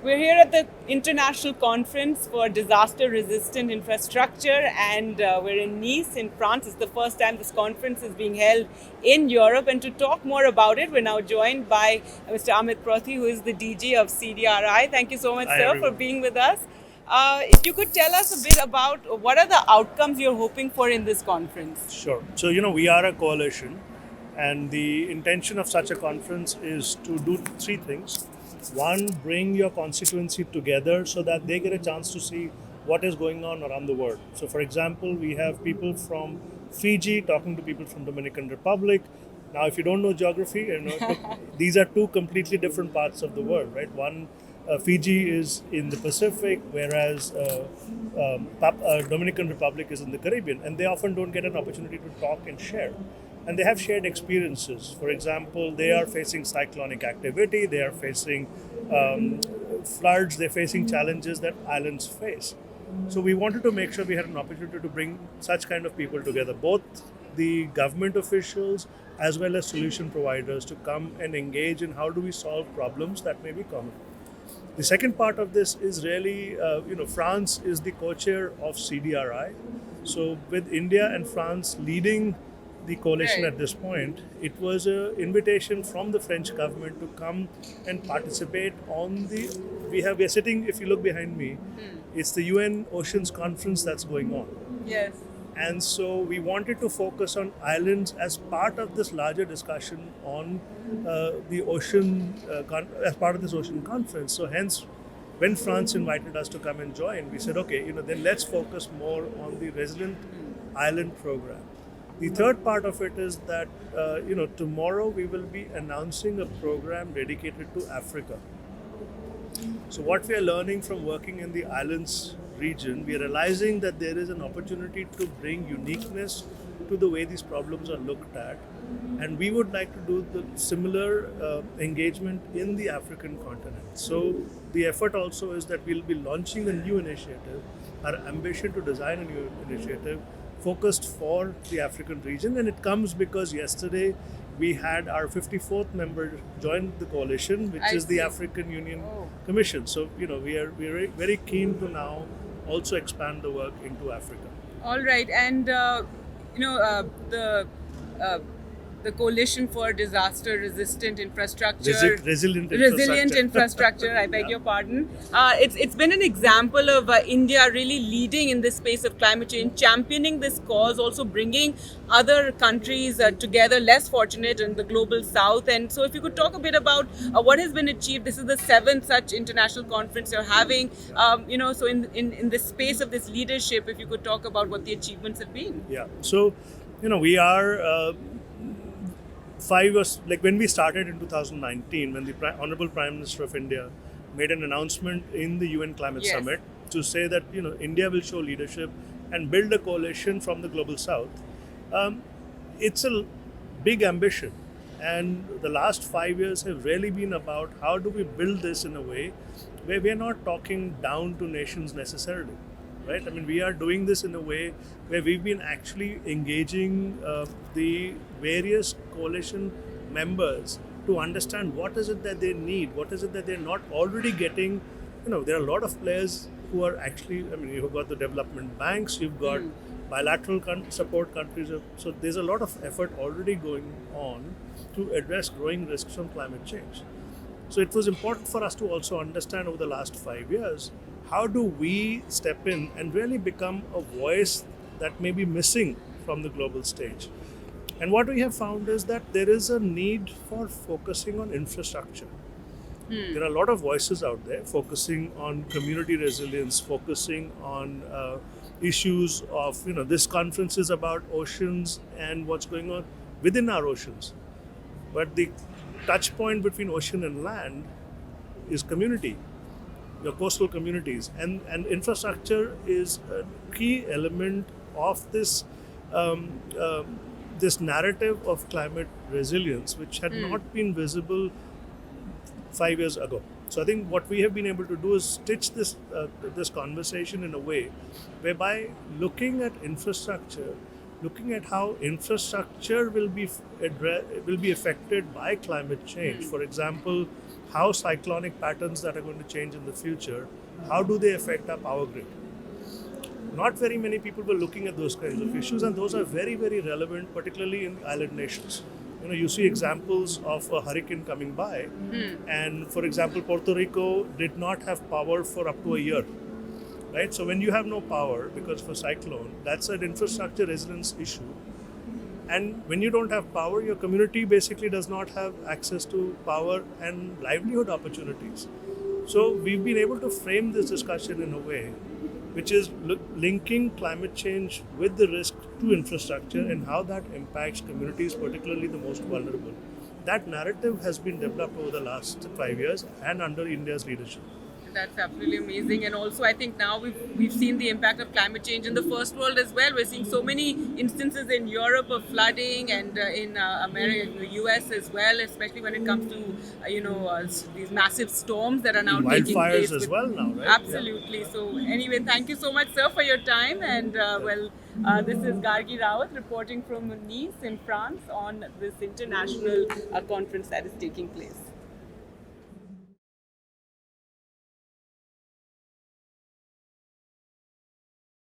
We're here at the International Conference for Disaster-Resistant Infrastructure, and we're in Nice, in France. It's the first time this conference is being held in Europe. And to talk more about it, we're now joined by Mr. Amit Prathi, who is the DG of CDRI. Thank you so much, Hi, sir, for everyone. being with us. If you could tell us a bit about what are the outcomes you're hoping for in this conference? Sure. So, we are a coalition, and the intention of such a conference is to do three things. One, bring your constituency together so that they get a chance to see what is going on around the world. So, for example, we have people from Fiji talking to people from Dominican Republic. Now, if you don't know geography, these are two completely different parts of the world, right? One, Fiji is in the Pacific, whereas Dominican Republic is in the Caribbean, and they often don't get an opportunity to talk and share. And they have shared experiences. For example, they are facing cyclonic activity, they are facing floods, they're facing challenges that islands face. So we wanted to make sure we had an opportunity to bring such kind of people together, both the government officials as well as solution providers, to come and engage in how do we solve problems that may be common. The second part of this is really, France is the co-chair of CDRI. So with India and France leading the coalition Right. at this point, it was an invitation from the French government to come and participate on the. We are sitting. If you look behind me, it's the UN Oceans Conference that's going on. Yes. And so we wanted to focus on islands as part of this larger discussion on the ocean, as part of this ocean conference. So hence, when France invited us to come and join, we said, okay, then let's focus more on the resilient island program. The third part of it is that, tomorrow we will be announcing a program dedicated to Africa. So what we are learning from working in the islands region, we are realizing that there is an opportunity to bring uniqueness to the way these problems are looked at, and we would like to do the similar engagement in the African continent. So the effort also is that we'll be launching a new initiative, our ambition to design a new initiative focused for the African region, and it comes because yesterday we had our 54th member join the coalition, which I is the see. African Union Oh. Commission. So we are very keen to now also expand the work into Africa. All right, and you know uh, the Coalition for Disaster-Resistant Infrastructure, Resilient Resilient infrastructure. Infrastructure. I beg Yeah. your pardon. It's been an example of India really leading in this space of climate change, championing this cause, also bringing other countries together, less fortunate in the global south. And so, if you could talk a bit about what has been achieved. This is the seventh such international conference you're having. So in this space of this leadership, if you could talk about what the achievements have been. Yeah. So, we are 5 years, like when we started in 2019, when the Honorable Prime Minister of India made an announcement in the UN Climate Yes. Summit to say that, India will show leadership and build a coalition from the global south. Um, it's a big ambition. And the last 5 years have really been about how do we build this in a way where we're not talking down to nations necessarily, right? I mean, we are doing this in a way where we've been actually engaging the various coalition members to understand what is it that they need, what is it that they're not already getting. There are a lot of players who are actually, you've got the development banks, you've got bilateral support countries. So there's a lot of effort already going on to address growing risks from climate change. So it was important for us to also understand over the last 5 years, how do we step in and really become a voice that may be missing from the global stage. And what we have found is that there is a need for focusing on infrastructure. There are a lot of voices out there focusing on community resilience, focusing on issues of, this conference is about oceans and what's going on within our oceans. But the touch point between ocean and land is community, your coastal communities. And infrastructure is a key element of this this narrative of climate resilience, which had not been visible 5 years ago. So I think what we have been able to do is stitch this conversation in a way whereby looking at infrastructure, looking at how infrastructure will be affected by climate change. For example, how cyclonic patterns that are going to change in the future, how do they affect our power grid? Not very many people were looking at those kinds of issues, and those are very, very relevant, particularly in island nations. You see examples of a hurricane coming by, and for example, Puerto Rico did not have power for up to a year, right? So when you have no power because of a cyclone, that's an infrastructure resilience issue. And when you don't have power, your community basically does not have access to power and livelihood opportunities. So we've been able to frame this discussion in a way which is linking climate change with the risk to infrastructure and how that impacts communities, particularly the most vulnerable. That narrative has been developed over the last 5 years and under India's leadership. That's absolutely amazing. And also, I think now we've seen the impact of climate change in the first world as well. We're seeing so many instances in Europe of flooding, and in America, the US as well, especially when it comes to these massive storms that are now taking place. Wildfires as well now, right? Absolutely. Yeah. So anyway, thank you so much, sir, for your time. And this is Gargi Rawat reporting from Nice in France on this international conference that is taking place.